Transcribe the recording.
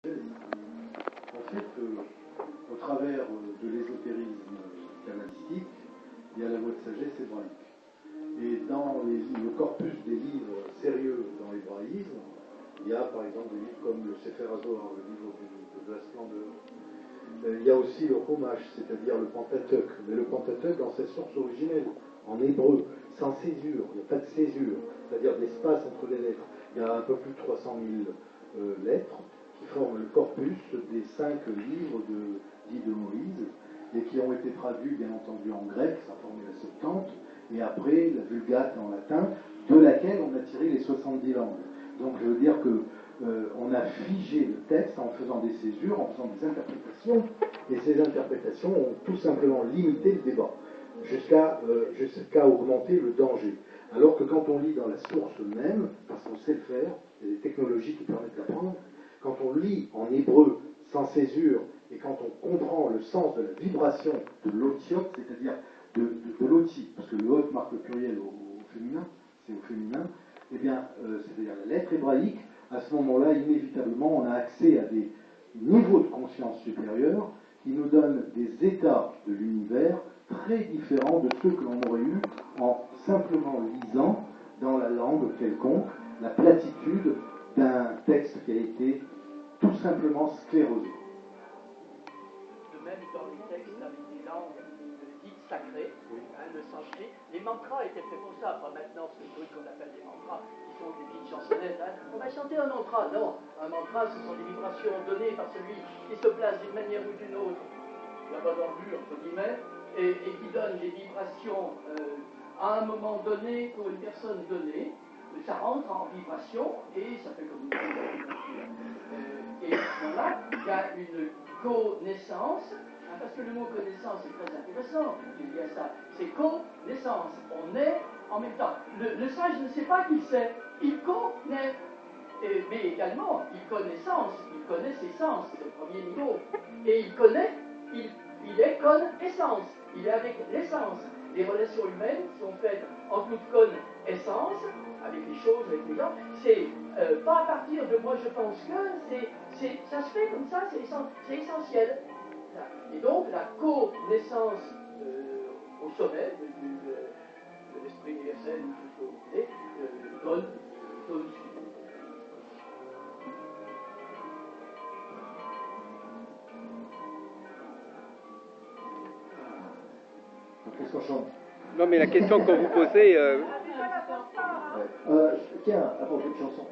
En fait, au travers de l'ésotérisme kabbalistique, il y a la voie de sagesse hébraïque. Et dans le corpus des livres sérieux dans l'hébraïsme, il y a par exemple des livres comme le Sefer HaZohar, le livre de la splendeur. Il y a aussi le Chumash, c'est-à-dire le Pentateuque. Mais le Pentateuque dans sa source originelle, en hébreu, sans césure, il n'y a pas de césure, c'est-à-dire d'espace entre les lettres. Il y a un peu plus de 300 000 lettres qui forment le corpus des 5 livres dits de Moïse, et qui ont été traduits bien entendu en grec, ça a formé la Septante, et après la Vulgate en latin, de laquelle on a tiré les 70 langues. Donc je veux dire que on a figé le texte en faisant des césures, en faisant des interprétations, et ces interprétations ont tout simplement limité le débat, jusqu'à augmenter le danger. Alors que quand on lit dans la source même, parce qu'on sait le faire, il y a des technologies qui permettent d'apprendre, quand on lit en hébreu sans césure, et quand on comprend le sens de la vibration de l'otiot, c'est-à-dire de l'oti, parce que le hot marque le pluriel au féminin, c'est au féminin, eh bien, c'est-à-dire la lettre hébraïque, à ce moment-là, inévitablement, on a accès à des niveaux de conscience supérieurs qui nous donnent des états de l'univers très différents de ceux que l'on aurait eus en simplement lisant dans la langue quelconque la platitude d'un texte qui a été tout simplement sclérosé. De même, dans les textes avec des langues dites sacrées, le sanskrit, les mantras étaient faits pour ça, pas maintenant ce truc qu'on appelle des mantras, qui sont des petites chansonnettes. On va chanter un mantra. Non, un mantra, ce sont des vibrations données par celui qui se place d'une manière ou d'une autre, là-bas dans le but, entre guillemets, et qui donne des vibrations à un moment donné pour une personne donnée. Ça rentre en vibration et ça fait comme une et à ce moment-là, il y a une connaissance, parce que le mot connaissance est très intéressant, il y a ça, c'est connaissance, on est en même temps. Le sage ne sait pas qu'il sait, il connaît, mais également il connaît sens, il connaît ses sens, c'est le premier niveau, et il est connaissance, il est avec l'essence. Les relations humaines sont faites en toute connaissance, avec les choses, avec les gens, c'est pas à partir de moi je pense que, ça se fait comme ça, c'est essentiel. Et donc la connaissance au sommet de l'esprit universel, tout ce que vous voulez, donne Qu'est-ce qu'on chante? Non, mais la question qu'on vous posait... Tiens, à propos de chanson,